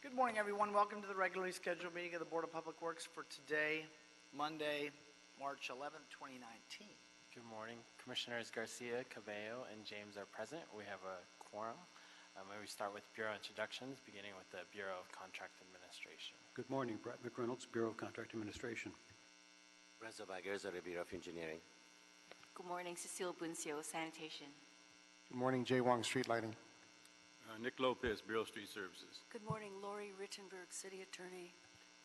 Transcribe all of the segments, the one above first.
Good morning, everyone. Welcome to the regularly scheduled meeting of the Board of Public Works for today, Monday, March 11th, 2019. Good morning. Commissioners Garcia, Cabello, and James are present. We have a quorum. We start with Bureau introductions, beginning with the Bureau of Contract Administration. Good morning. Brett McReynolds, Bureau of Contract Administration. Renzo Baguerza, the Bureau of Engineering. Good morning. Cecile Buncio, Sanitation. Good morning. Jay Wong, Street Lighting. Nick Lopez, Bureau of Street Services. Good morning, Lori Rittenberg, City Attorney.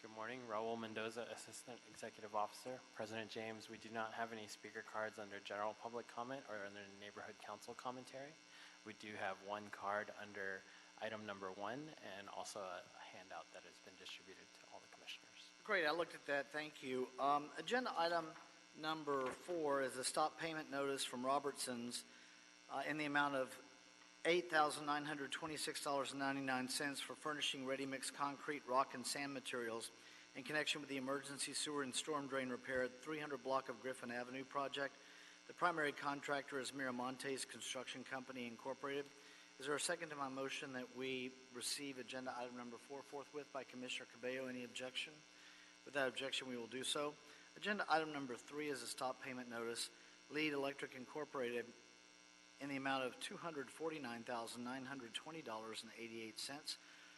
Good morning. Raul Mendoza, Assistant Executive Officer. President James, we do not have any speaker cards under general public comment or under neighborhood council commentary. We do have one card under item number 1 and also a handout that has been distributed to all the commissioners. Great. I looked at that. Thank you. Agenda item number 4 is a stop payment notice from Robertson's in the amount of $8,926.99 for furnishing ready-mix concrete, rock, and sand materials in connection with the emergency sewer and storm drain repair at 300 block of Griffin Avenue project. The primary contractor is Miramontes Construction Company, Incorporated. Is there a second to my motion that we receive agenda item number 4 forthwith by Commissioner Cabello? Any objection? Without objection, we will do so. Agenda item number 3 is a stop payment notice. Lead Electric Incorporated in the amount of $249,920.88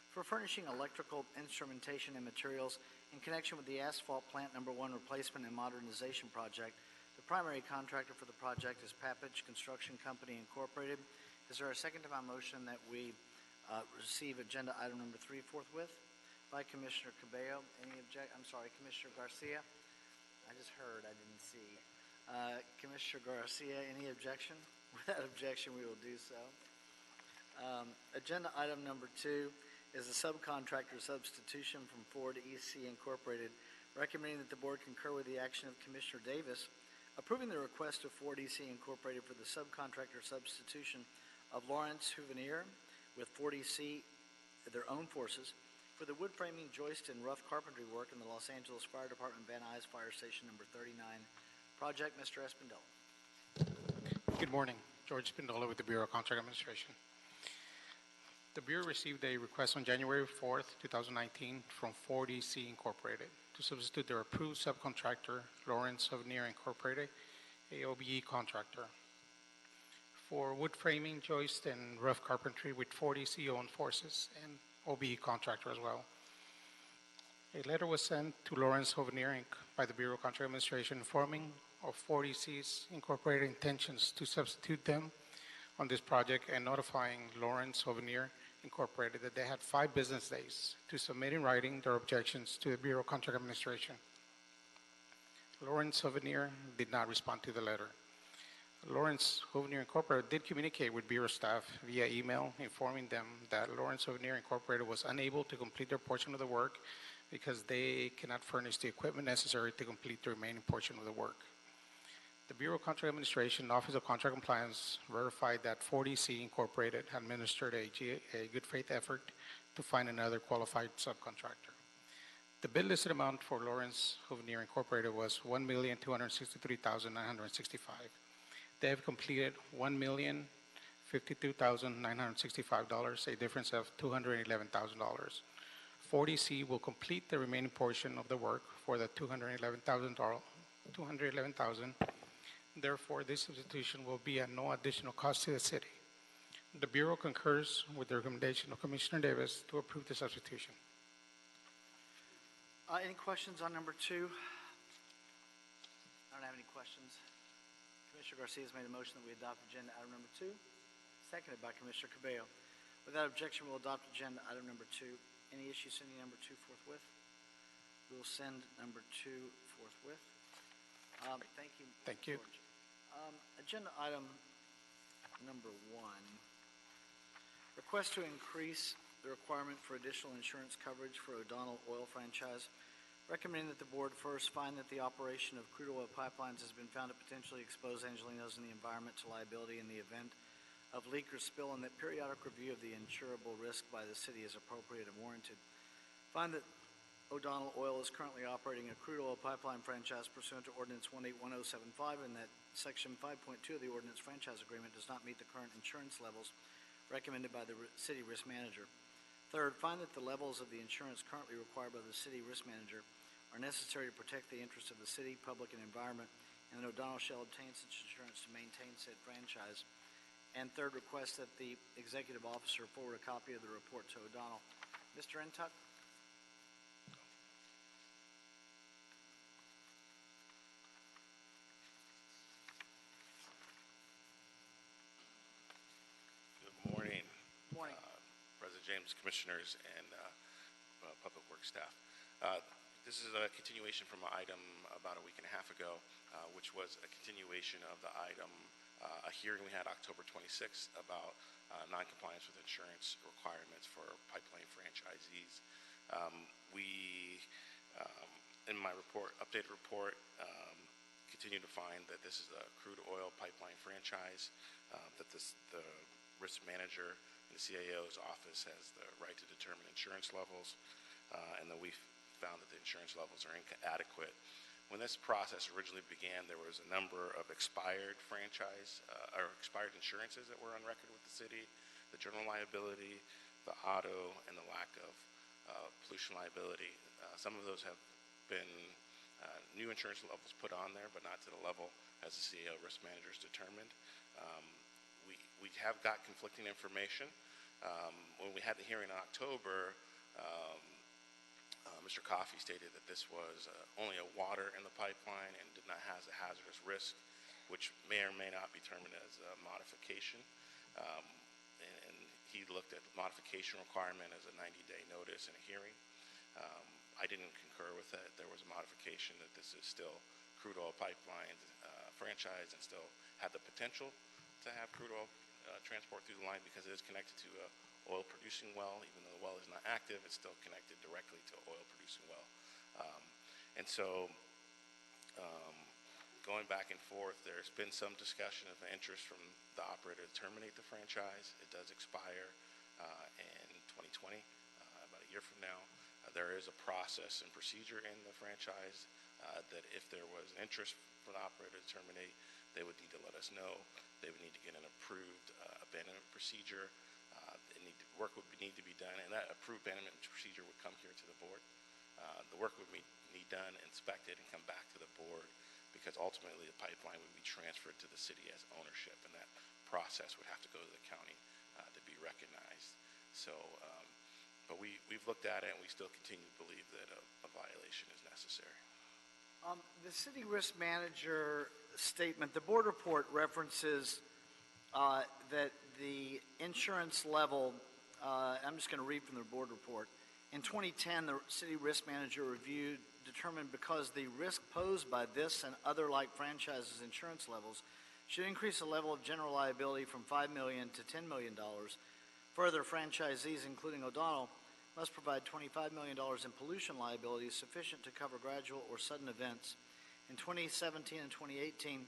for furnishing electrical instrumentation and materials in connection with the asphalt plant number 1 replacement and modernization project. The primary contractor for the project is Papich Construction Company, Incorporated. Is there a second to my motion that we receive agenda item number 3 forthwith by Commissioner Cabello? Commissioner Garcia? I just heard, I didn't see. Commissioner Garcia, any objection? Without objection, we will do so. Agenda item number 2 is a subcontractor substitution from Ford EC Incorporated, recommending that the board concur with the action of Commissioner Davis, approving the request of Ford EC Incorporated for the subcontractor substitution of Lawrence Huvenier with Ford EC, their own forces, for the wood framing, joist, and rough carpentry work in the Los Angeles Fire Department Van Nuys Fire Station number 39 project. Mr. Espindola. Good morning. George Spindola with the Bureau of Contract Administration. The Bureau received a request on January 4th, 2019 from Ford EC Incorporated to substitute their approved subcontractor, Lawrence Huvenier Incorporated, a OBE contractor, for wood framing, joist, and rough carpentry with Ford EC owned forces and OBE contractor as well. A letter was sent to Lawrence Huvenier Inc. by the Bureau of Contract Administration informing of Ford EC's incorporated intentions to substitute them on this project and notifying Lawrence Huvenier Incorporated that they had 5 business days to submit in writing their objections to the Bureau of Contract Administration. Lawrence Huvenier did not respond to the letter. Lawrence Huvenier Incorporated did communicate with Bureau staff via email informing them that Lawrence Huvenier Incorporated was unable to complete their portion of the work because they cannot furnish the equipment necessary to complete the remaining portion of the work. The Bureau of Contract Administration Office of Contract Compliance verified that Ford EC Incorporated had administered a good faith effort to find another qualified subcontractor. The bid listed amount for Lawrence Huvenier Incorporated was $1,263,965. They have completed $1,052,965, a difference of $211,000. Ford EC will complete the remaining portion of the work for the $211,000. Therefore, this substitution will be at no additional cost to the city. The Bureau concurs with the recommendation of Commissioner Davis to approve the substitution. Any questions on number 2? I don't have any questions. Commissioner Garcia has made a motion that we adopt agenda item number 2, seconded by Commissioner Cabello. Without objection, we'll adopt agenda item number 2. Any issues sending number 2 forthwith? We will send number 2 forthwith. Thank you. Thank you. George. Agenda item number 1. Request to increase the requirement for additional insurance coverage for O'Donnell Oil franchise. Recommending that the board first find that the operation of crude oil pipelines has been found to potentially expose Angelenos and the environment to liability in the event of leak or spill, and that periodic review of the insurable risk by the city is appropriate and warranted. Find that O'Donnell Oil is currently operating a crude oil pipeline franchise pursuant to Ordinance 181075, and that Section 5.2 of the Ordinance Franchise Agreement does not meet the current insurance levels recommended by the city risk manager. Third, find that the levels of the insurance currently required by the city risk manager are necessary to protect the interests of the city, public, and environment, and that O'Donnell shall obtain such insurance to maintain said franchise. And third, request that the executive officer forward a copy of the report to O'Donnell. Mr. Entuck? Good morning. Morning. President James, Commissioners, and Public Works staff. This is a continuation from an item about a week and a half ago, which was a continuation of the item, a hearing we had October 26th about noncompliance with insurance requirements for pipeline franchisees. In my report, updated report, continue to find that this is a crude oil pipeline franchise, that the risk manager in the CAO's office has the right to determine insurance levels, and that we found that the insurance levels are inadequate. When this process originally began, there was a number of expired expired insurances that were on record with the city, the general liability, the auto, and the lack of pollution liability. Some of those have been new insurance levels put on there, but not to the level as the CAO risk manager is determined. We have got conflicting information. When we had the hearing in October, Mr. Coffey stated that this was only a water in the pipeline and did not have a hazardous risk, which may or may not be determined as a modification. And he looked at the modification requirement as a 90-day notice and a hearing. I didn't concur with that. There was a modification that this is still crude oil pipeline franchise and still had the potential to have crude oil transport through the line because it is connected to a oil producing well. Even though the well is not active, it's still connected directly to an oil producing well. And so going back and forth, there's been some discussion of interest from the operator to terminate the franchise. It does expire in 2020, about a year from now. There is a process and procedure in the franchise that if there was an interest for the operator to terminate, they would need to let us know. They would need to get an approved abandonment procedure. Work would need to be done, and that approved abandonment procedure would come here to the board. The work would need done, inspected, and come back to the board because ultimately the pipeline would be transferred to the city as ownership, and that process would have to go to the county to be recognized. So, but we've looked at it, and we still continue to believe that a violation is necessary. The city risk manager statement, the board report references that the insurance level, I'm just going to read from the board report. In 2010, the city risk manager determined because the risk posed by this and other like franchises insurance levels should increase the level of general liability from $5 million to $10 million. Further, franchisees, including O'Donnell, must provide $25 million in pollution liability sufficient to cover gradual or sudden events. In 2017 and 2018,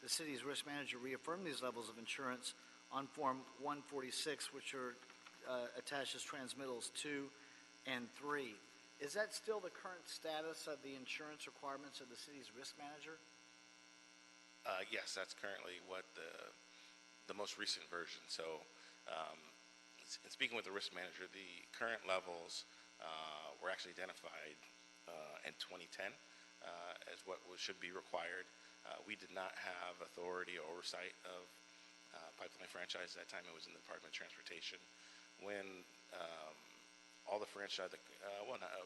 the city's risk manager reaffirmed these levels of insurance on Form 146, which are attached as transmittals 2 and 3. Is that still the current status of the insurance requirements of the city's risk manager? Yes, that's currently what the most recent version. So, in speaking with the risk manager, the current levels were actually identified in 2010 as what should be required. We did not have authority or oversight of pipeline franchise at that time. It was in the Department of Transportation. When all the franchise,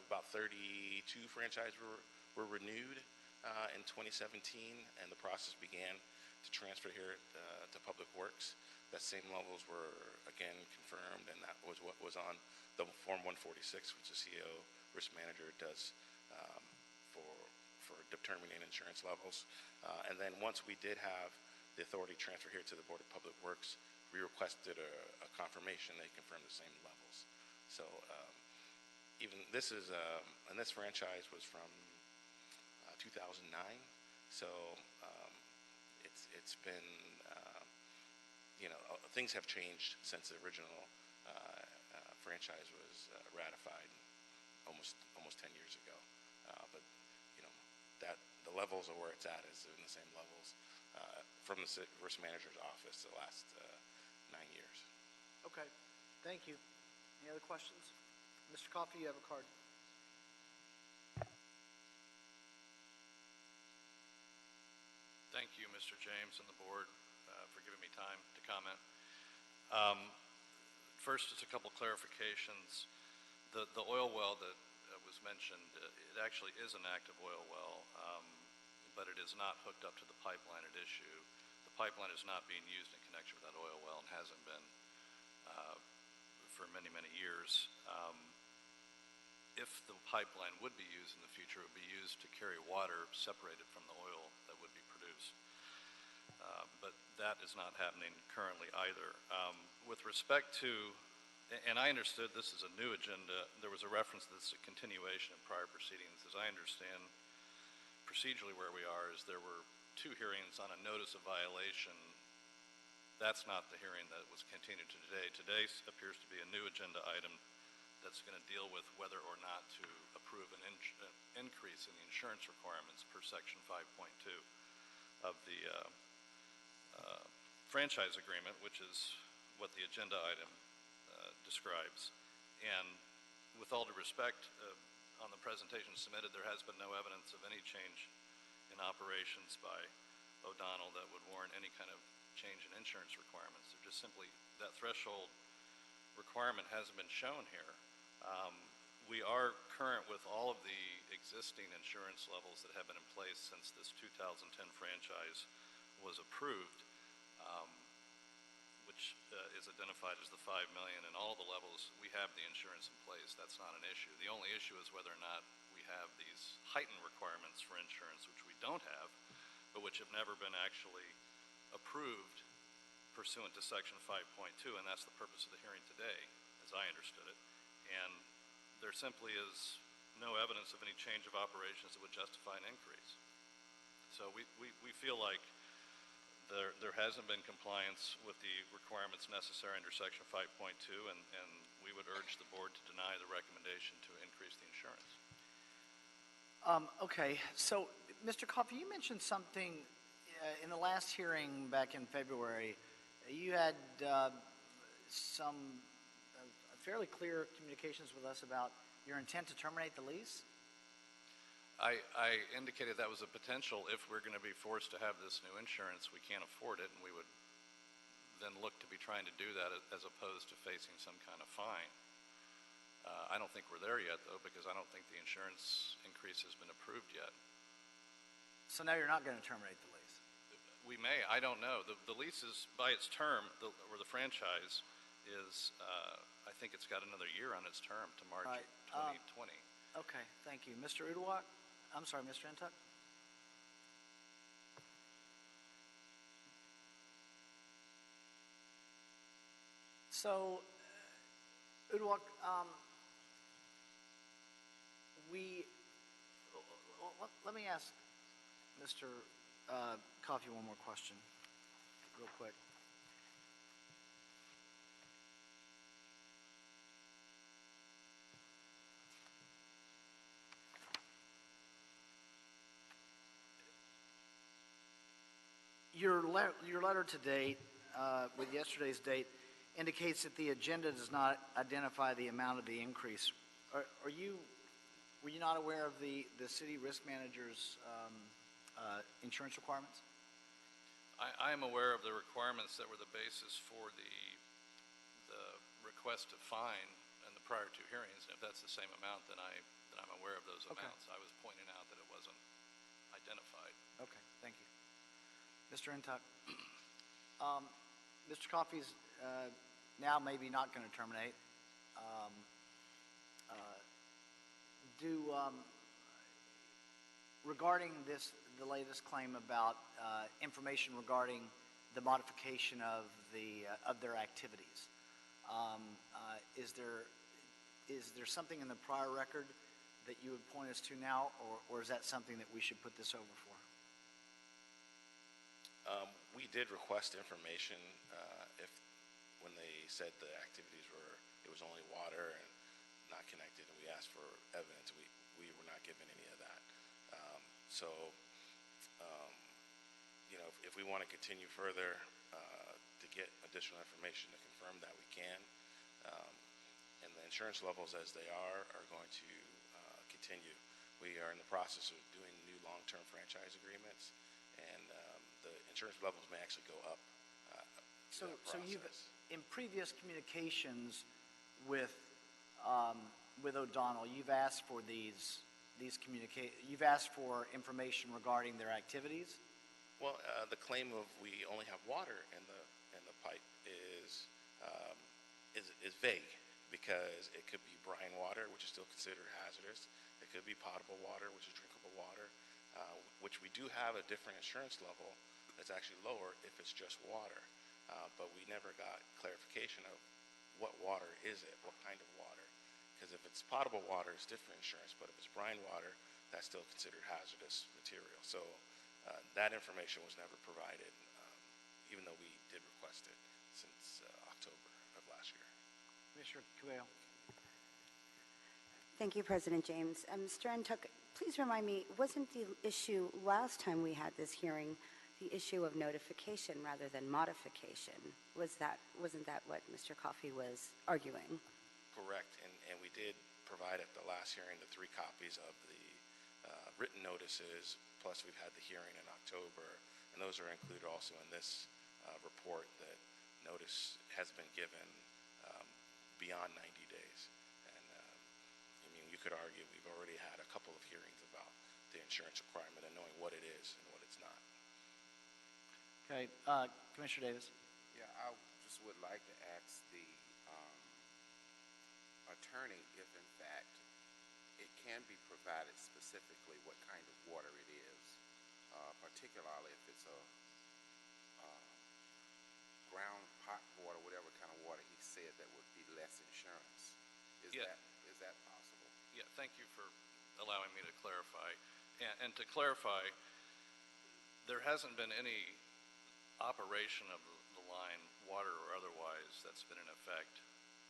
about 32 franchises were renewed in 2017, and the process began to transfer here to Public Works. That same levels were again confirmed, and that was what was on the Form 146, which the CEO risk manager does for determining insurance levels. And then once we did have the authority transfer here to the Board of Public Works, we requested a confirmation. They confirmed the same levels. So even this is, and this franchise was from 2009. So it's been, things have changed since the original franchise was ratified almost 10 years ago. But that the levels of where it's at is in the same levels from the risk manager's office the last 9 years. Okay, thank you. Any other questions? Mr. Coffey, you have a card. Thank you, Mr. James and the board, for giving me time to comment. First, just a couple clarifications. The oil well that was mentioned, it actually is an active oil well, but it is not hooked up to the pipeline at issue. The pipeline is not being used in connection with that oil well and hasn't been for many, many years. If the pipeline would be used in the future, it would be used to carry water separated from the oil that would be produced. But that is not happening currently either. With respect to, and I understood this is a new agenda, there was a reference that this is a continuation of prior proceedings. As I understand procedurally where we are is there were 2 hearings on a notice of violation. That's not the hearing that was continued to today. Today appears to be a new agenda item that's going to deal with whether or not to approve an increase in the insurance requirements per section 5.2 of the franchise agreement, which is what the agenda item describes. And with all due respect, on the presentation submitted, there has been no evidence of any change in operations by O'Donnell that would warrant any kind of change in insurance requirements. They're just simply, that threshold requirement hasn't been shown here. We are current with all of the existing insurance levels that have been in place since this 2010 franchise was approved, which is identified as the $5 million. And all the levels, we have the insurance in place. That's not an issue. The only issue is whether or not we have these heightened requirements for insurance, which we don't have, but which have never been actually approved pursuant to section 5.2, and that's the purpose of the hearing today, as I understood it. And there simply is no evidence of any change of operations that would justify an increase. So we feel like there hasn't been compliance with the requirements necessary under section 5.2, and we would urge the board to deny the recommendation to increase the insurance. Okay, so Mr. Coffey, you mentioned something in the last hearing back in February. You had some fairly clear communications with us about your intent to terminate the lease? I indicated that was a potential if we're going to be forced to have this new insurance. We can't afford it, and we would then look to be trying to do that as opposed to facing some kind of fine. I don't think we're there yet, though, because I don't think the insurance increase has been approved yet. So now you're not going to terminate the lease? We may. I don't know. The lease is, by its term, or the franchise is, I think it's got another year on its term to March of 2020. Okay, thank you. Mr. Uduak? I'm sorry, Mr. Entuck? So, Uduak, let me ask Mr. Coffey one more question, real quick. Your letter to date, with yesterday's date, indicates that the agenda does not identify the amount of the increase. Were you not aware of the city risk manager's insurance requirements? I am aware of the requirements that were the basis for the request to fine in the prior 2 hearings. And if that's the same amount, then I'm aware of those amounts. I was pointing out that it wasn't identified. Okay, thank you. Mr. Entuck, Mr. Coffey's now maybe not going to terminate. Regarding the latest claim about information regarding the modification of their activities, is there something in the prior record that you would point us to now, or is that something that we should put this over for? We did request information when they said the activities it was only water and not connected, and we asked for evidence. We were not given any of that. If we want to continue further to get additional information to confirm that, we can. and the insurance levels as they are going to continue. We are in the process of doing new long-term franchise agreements, and the insurance levels may actually go up through that So you've, process. in previous communications with O'Donnell, you've asked for you've asked for information regarding their activities? Well, the claim of we only have water in the pipe is vague, because it could be brine water, which is still considered hazardous. It could be potable water, which is drinkable water, which we do have a different insurance level that's actually lower if it's just water. But we never got clarification of what water is it, what kind of water. Because if it's potable water, it's different insurance, but if it's brine water, that's still considered hazardous material. So that information was never provided, even though we did request it since October of last year. Commissioner Cabello. Thank you, President James. Mr. Ntuk, please remind me, wasn't the issue last time we had this hearing the issue of notification rather than modification? Wasn't that what Mr. Coffey was arguing? Correct, and we did provide at the last hearing the 3 copies of the written notices, plus we've had the hearing in October, and those are included also in this report that notice has been given beyond 90 days. And I mean, you could argue we've already had a couple of hearings about the insurance requirement and knowing what it is and what it's not. Okay, Commissioner Davis. Yeah, I just would like to ask the attorney if, in fact, it can be provided specifically what kind of water it is, particularly if it's a ground pot water, whatever kind of water he said that would be less insurance. Is that possible? Yeah, thank you for allowing me to clarify. And to clarify, there hasn't been any operation of the line, water or otherwise, that's been in effect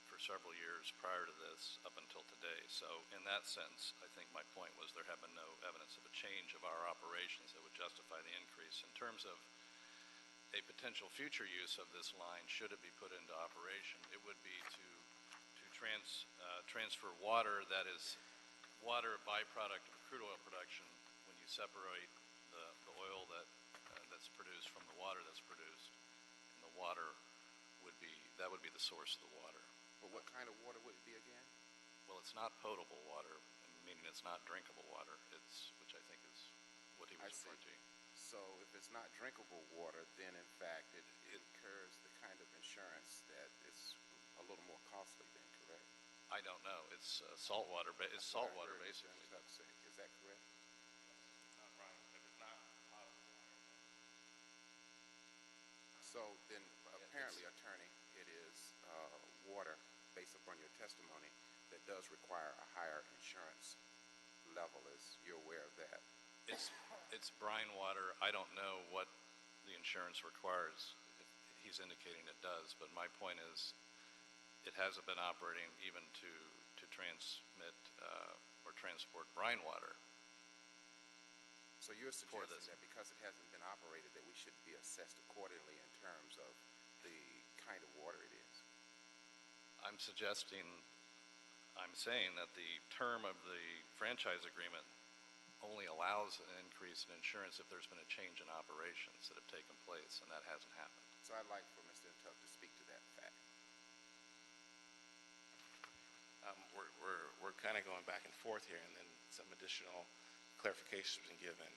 for several years prior to this up until today. So in that sense, I think my point was there have been no evidence of a change of our operations that would justify the increase. In terms of a potential future use of this line, should it be put into operation, it would be to transfer water that is water byproduct of crude oil production. When you separate the oil that's produced from the water that's produced, and the water would be the source of the water. But what kind of water would it be again? Well, it's not potable water, meaning it's not drinkable water. Which I think is what he was referring to. So if it's not drinkable water, then in fact it incurs the kind of insurance that is a little more costly then, correct? I don't know. It's salt water. It's salt water, basically. Is that correct? Not right. If it's not potable water. So then, apparently, attorney, it is water, based upon your testimony, that does require a higher insurance level, as you're aware of that. It's brine water. I don't know what the insurance requires. He's indicating it does, but my point is it hasn't been operating even to transmit or transport brine water. So you're suggesting that because it hasn't been operated that we should be assessed accordingly in terms of the kind of water it is? I'm saying that the term of the franchise agreement only allows an increase in insurance if there's been a change in operations that have taken place, and that hasn't happened. So I'd like for Mr. Ntuk to speak to that fact. We're kind of going back and forth here, and then some additional clarifications have been given.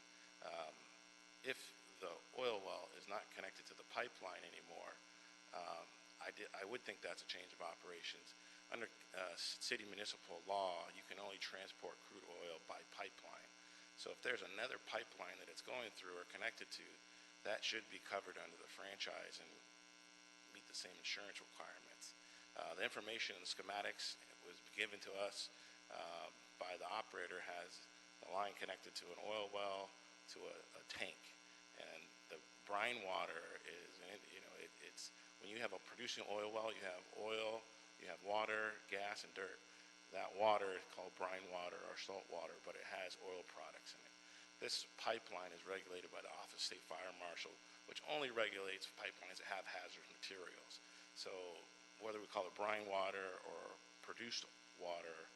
If the oil well is not connected to the pipeline anymore, I would think that's a change of operations. Under city municipal law, you can only transport crude oil by pipeline. So if there's another pipeline that it's going through or connected to, that should be covered under the franchise and meet the same insurance requirements. The information in the schematics was given to us by the operator, has the line connected to an oil well, to a tank. And the brine water is, it's when you have a producing oil well, you have oil, you have water, gas, and dirt. That water is called brine water or salt water, but it has oil products in it. This pipeline is regulated by the Office of State Fire Marshal, which only regulates pipelines that have hazardous materials. So whether we call it brine water or produced water,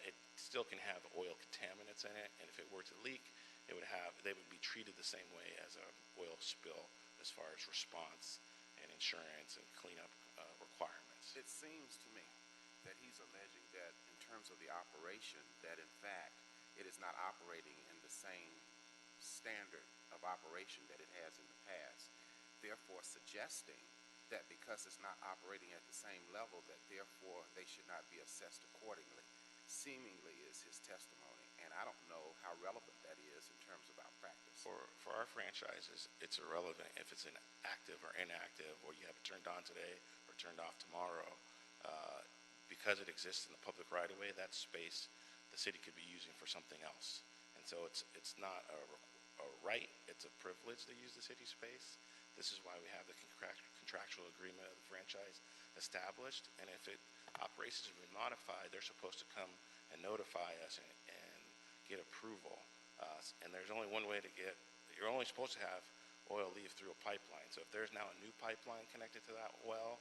it still can have oil contaminants in it, and if it were to leak, they would be treated the same way as an oil spill as far as response and insurance and cleanup requirements. It seems to me that he's alleging that in terms of the operation, that in fact it is not operating in the same standard of operation that it has in the past, therefore suggesting that because it's not operating at the same level, that therefore they should not be assessed accordingly, seemingly is his testimony. And I don't know how relevant that is in terms of our practice. For our franchises, it's irrelevant if it's active or inactive, or you have it turned on today or turned off tomorrow. Because it exists in the public right-of-way, that space the city could be using for something else. And so it's not a right, it's a privilege to use the city space. This is why we have the contractual agreement of the franchise established, and if operations have been modified, they're supposed to come and notify us and get approval. And there's only one way to you're only supposed to have oil leave through a pipeline. So if there's now a new pipeline connected to that well,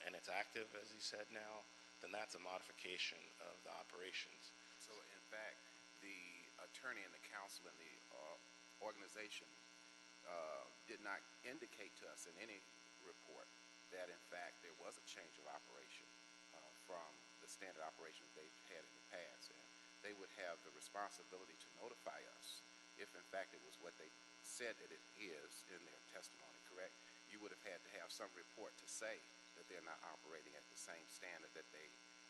and it's active, as he said now, then that's a modification of the operations. So in fact, the attorney and the council and the organization did not indicate to us in any report that in fact there was a change of operation from the standard operation they've had in the past. And they would have the responsibility to notify us if in fact it was what they said that it is in their testimony, correct? You would have had to have some report to say that they're not operating at the same standard that they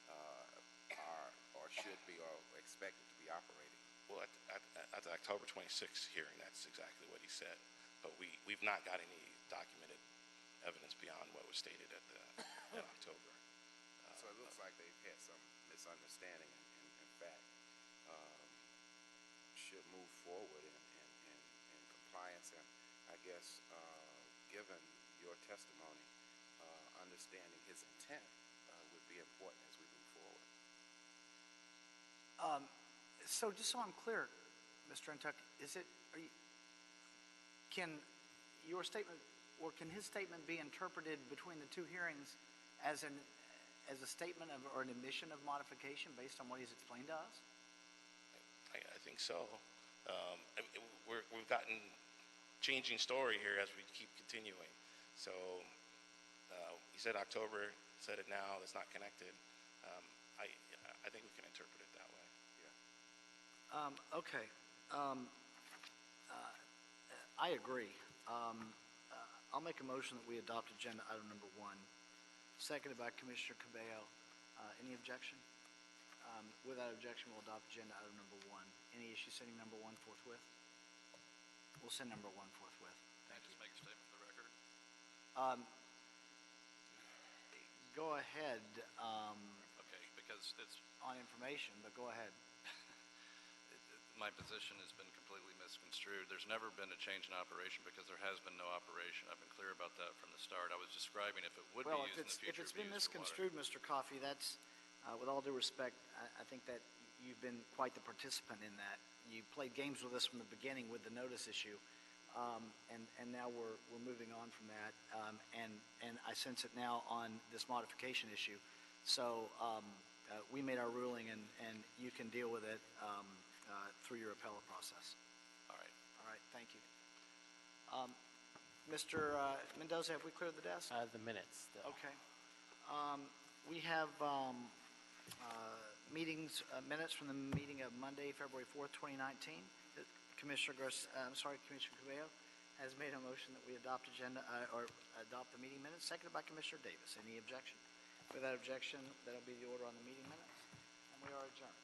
are or should be or expected to be operating. Well, at the October 26th hearing, that's exactly what he said. But we've not got any documented evidence beyond what was stated in October. So it looks like they've had some misunderstanding and in fact should move forward in compliance. And I guess given your testimony, understanding his intent would be important as we move forward. So just so I'm clear, Mr. Entuck, can your statement or can his statement be interpreted between the two hearings as a statement of or an admission of modification based on what he's explained to us? I think so. We've gotten changing story here as we keep continuing. So he said October, said it now, it's not connected. I think we can interpret it that way. Yeah. Okay. I agree. I'll make a motion that we adopt agenda item number 1, seconded by Commissioner Cabello. Any objection? Without objection, we'll adopt agenda item number 1. Any issue sending number 1 forthwith? We'll send number 1 forthwith. Thank you. Just make a statement for the record. Go ahead. Okay, because it's On information, but go ahead. my position has been completely misconstrued. There's never been a change in operation because there has been no operation. I've been clear about that from the start. I was describing if it would be used in the future. If it's been be used for water. misconstrued, Mr. Coffey, that's, with all due respect, I think that you've been quite the participant in that. You played games with us from the beginning with the notice issue, and now we're moving on from that, and I sense it now on this modification issue. So we made our ruling, and you can deal with it through your appellate process. All right. All right, thank you. Mr. Mendoza, have we cleared the desk? The minutes, though. Okay. We have minutes from the meeting of Monday, February 4th, 2019. Commissioner Cabello has made a motion that we adopt adopt the meeting minutes, seconded by Commissioner Davis. Any objection? Without objection, that'll be the order on the meeting minutes, and we are adjourned.